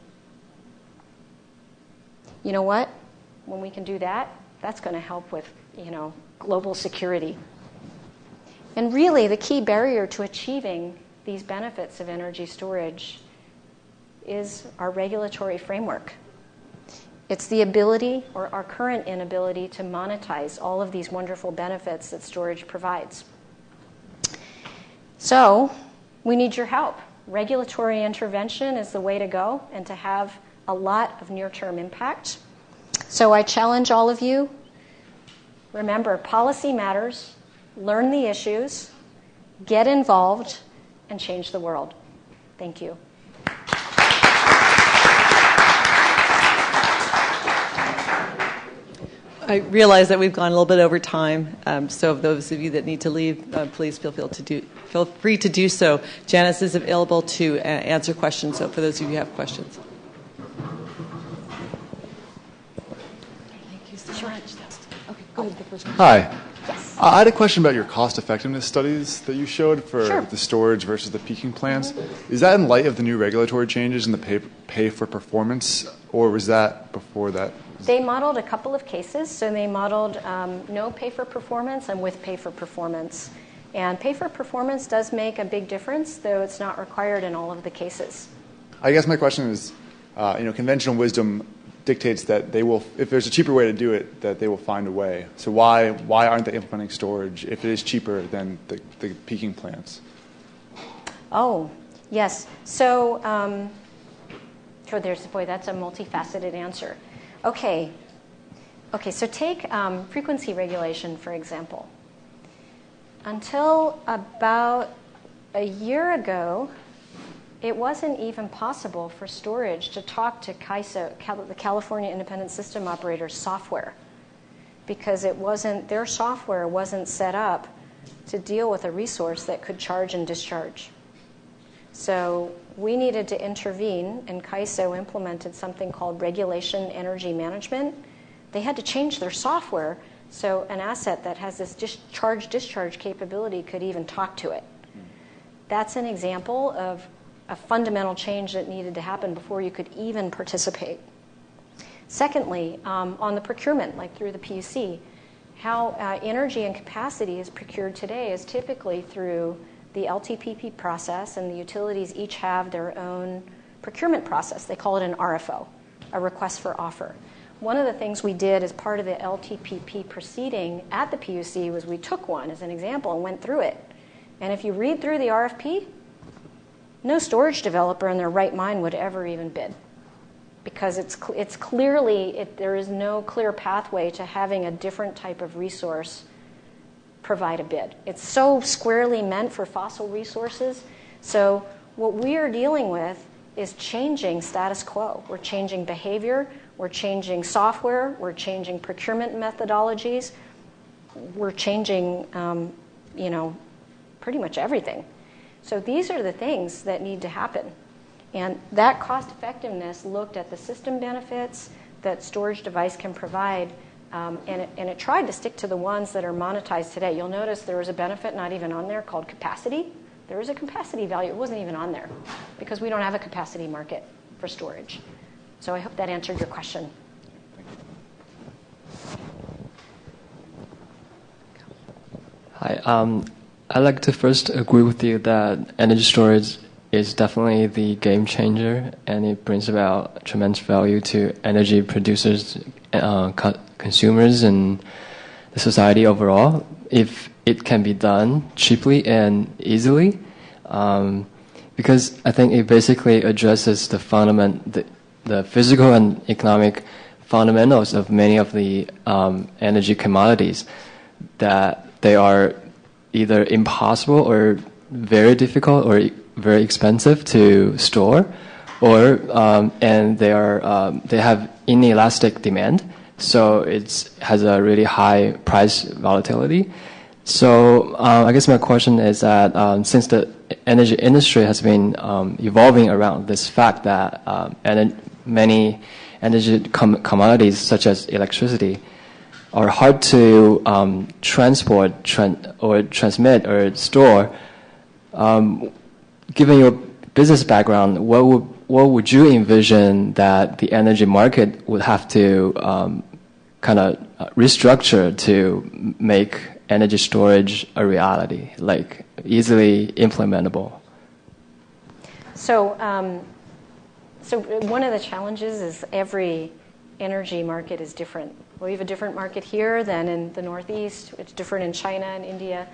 You know what? When we can do that, that's going to help with, global security. And really, the key barrier to achieving these benefits of energy storage is our regulatory framework. It's the ability, or our current inability, to monetize all of these wonderful benefits that storage provides. So we need your help. Regulatory intervention is the way to go and to have a lot of near-term impact. So I challenge all of you, remember, policy matters, learn the issues, get involved, and change the world. Thank you. I realize that we've gone a little bit over time, so those of you that need to leave, please feel free to do so. Janice is available to answer questions, so for those of you who have questions. Thank you so much. Okay, go ahead. Hi. Yes. I had a question about your cost-effectiveness studies that you showed for Sure. the storage versus the peaking plants. Is that in light of the new regulatory changes in the pay for performance, or was that before that? They modeled a couple of cases. So they modeled no pay for performance and with pay for performance. And pay for performance does make a big difference, though it's not required in all of the cases. I guess my question is, conventional wisdom dictates that they will, if there's a cheaper way to do it, that they will find a way. So why aren't they implementing storage if it is cheaper than the peaking plants? Oh, yes. So, that's a multifaceted answer. Okay, so take frequency regulation, for example. Until about a year ago, it wasn't even possible for storage to talk to CESA, the California Independent System Operator's software, because their software wasn't set up to deal with a resource that could charge and discharge. So we needed to intervene, and CESA implemented something called regulation energy management. They had to change their software so an asset that has this discharge capability could even talk to it. That's an example of a fundamental change that needed to happen before you could even participate. Secondly, on the procurement, like through the PUC, how energy and capacity is procured today is typically through the LTPP process, and the utilities each have their own procurement process. They call it an RFO, a request for offer. One of the things we did as part of the LTPP proceeding at the PUC was we took one as an example and went through it. And if you read through the RFP, no storage developer in their right mind would ever even bid, because it's clearly, there is no clear pathway to having a different type of resource provide a bid. It's so squarely meant for fossil resources. So what we are dealing with is changing status quo. We're changing behavior, we're changing software, we're changing procurement methodologies, we're changing, pretty much everything. So these are the things that need to happen. And that cost effectiveness looked at the system benefits that storage device can provide, and it tried to stick to the ones that are monetized today. You'll notice there was a benefit not even on there called capacity. There is a capacity value. It wasn't even on there because we don't have a capacity market for storage. So I hope that answered your question. Hi. I'd like to first agree with you that energy storage is definitely the game changer, and it brings about tremendous value to energy producers, consumers, and the society overall, if it can be done cheaply and easily. Because I think it basically addresses the physical and economic fundamentals of many of the energy commodities, that they are either impossible or very difficult or very expensive to store, or and they have inelastic demand, so it has a really high price volatility. So I guess my question is that since the energy industry has been evolving around this fact that many energy commodities such as electricity are hard to transport or transmit or store, given your business background, what would you envision that the energy market would have to kind of restructure to make energy storage a reality, like easily implementable? So one of the challenges is every energy market is different. We have a different market here than in the Northeast. It's different in China and India.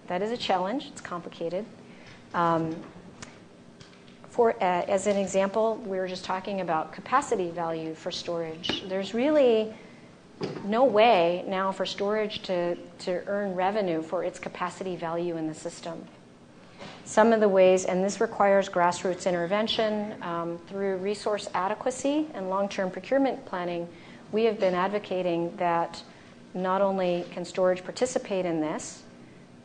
That is a challenge. It's complicated. As an example, we were just talking about capacity value for storage. There's really no way now for storage to earn revenue for its capacity value in the system. Some of the ways, and this requires grassroots intervention through resource adequacy and long-term procurement planning, we have been advocating that not only can storage participate in this,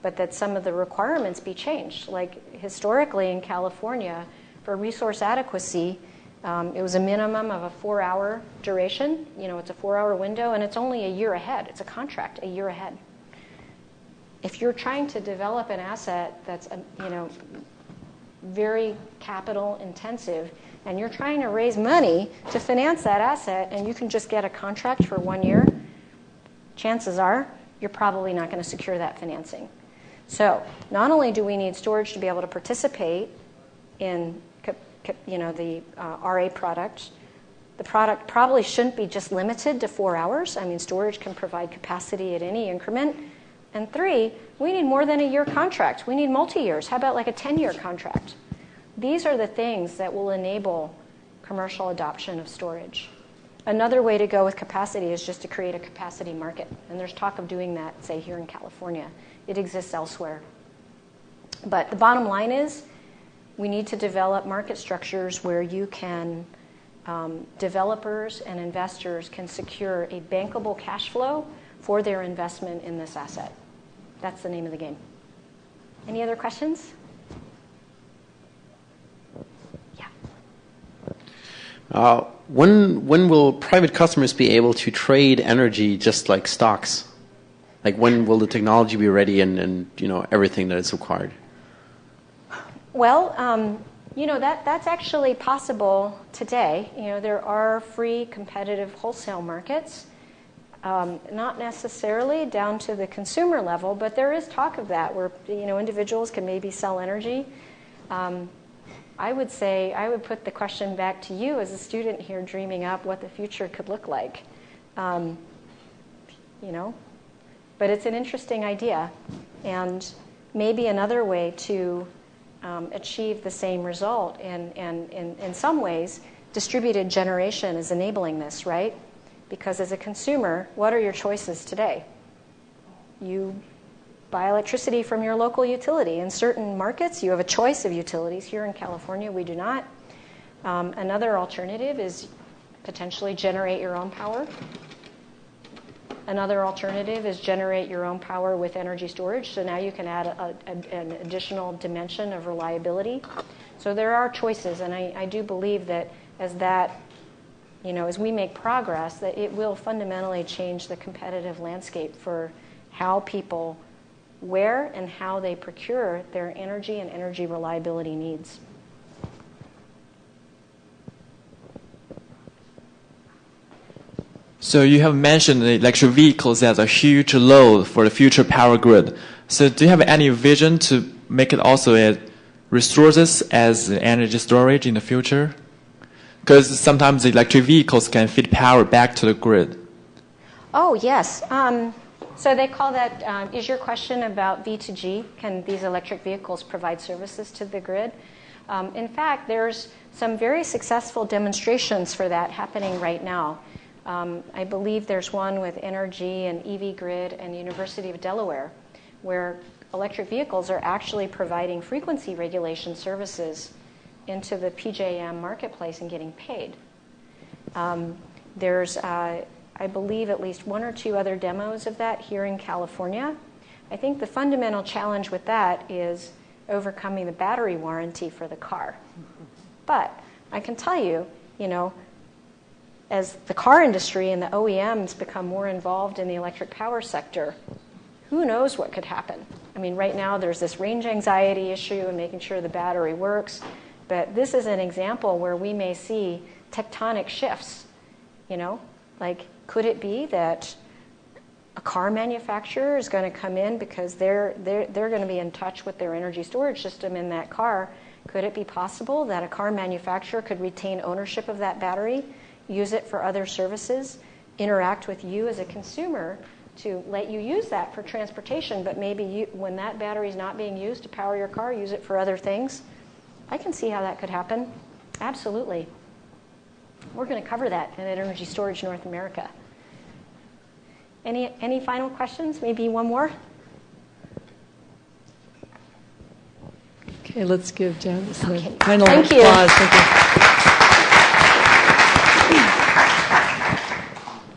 but that some of the requirements be changed. Like historically in California, for resource adequacy, it was a minimum of a 4-hour duration. It's a 4-hour window, and it's only a year ahead. It's a contract a year ahead. If you're trying to develop an asset that's very capital intensive, and you're trying to raise money to finance that asset, and you can just get a contract for 1 year, chances are you're probably not going to secure that financing. So not only do we need storage to be able to participate in the RA product, the product probably shouldn't be just limited to 4 hours. I mean, storage can provide capacity at any increment. And 3, we need more than a year contract. We need multi-years. How about like a 10-year contract? These are the things that will enable commercial adoption of storage. Another way to go with capacity is just to create a capacity market. And there's talk of doing that, say, here in California. It exists elsewhere. But the bottom line is we need to develop market structures where you can, developers and investors can secure a bankable cash flow for their investment in this asset. That's the name of the game. Any other questions? Yeah. When will private customers be able to trade energy just like stocks? Like when will the technology be ready and everything that is required? Well, that's actually possible today. There are free competitive wholesale markets. Not necessarily down to the consumer level, but there is talk of that where individuals can maybe sell energy. I would put the question back to you as a student here dreaming up what the future could look like. But it's an interesting idea, and maybe another way to achieve the same result. And in some ways, distributed generation is enabling this, right? Because as a consumer, what are your choices today? You buy electricity from your local utility. In certain markets, you have a choice of utilities. Here in California, we do not. Another alternative is potentially generate your own power. Another alternative is generate your own power with energy storage. So now you can add an additional dimension of reliability. So there are choices, and I do believe that as we make progress, that it will fundamentally change the competitive landscape for how people, where and how they procure their energy and energy reliability needs. So you have mentioned the electric vehicles as a huge load for the future power grid. So do you have any vision to make it also as resources as energy storage in the future? Because sometimes the electric vehicles can feed power back to the grid. Oh, yes. So they call that, is your question about V2G? Can these electric vehicles provide services to the grid? In fact, there's some very successful demonstrations for that happening right now. I believe there's one with Energy and EV Grid and University of Delaware, where electric vehicles are actually providing frequency regulation services into the PJM marketplace and getting paid. There's, I believe, at least one or two other demos of that here in California. I think the fundamental challenge with that is overcoming the battery warranty for the car. But I can tell you, as the car industry and the OEMs become more involved in the electric power sector, who knows what could happen? I mean, right now there's this range anxiety issue and making sure the battery works, but this is an example where we may see tectonic shifts. Like, could it be that a car manufacturer is going to come in because they're going to be in touch with their energy storage system in that car? Could it be possible that a car manufacturer could retain ownership of that battery, use it for other services, interact with you as a consumer to let you use that for transportation, but maybe when that battery is not being used to power your car, use it for other things? I can see how that could happen. Absolutely. We're going to cover that in Energy Storage North America. Any final questions? Maybe one more? Okay, let's give Janice a Okay. final Thank you. applause. Thank you.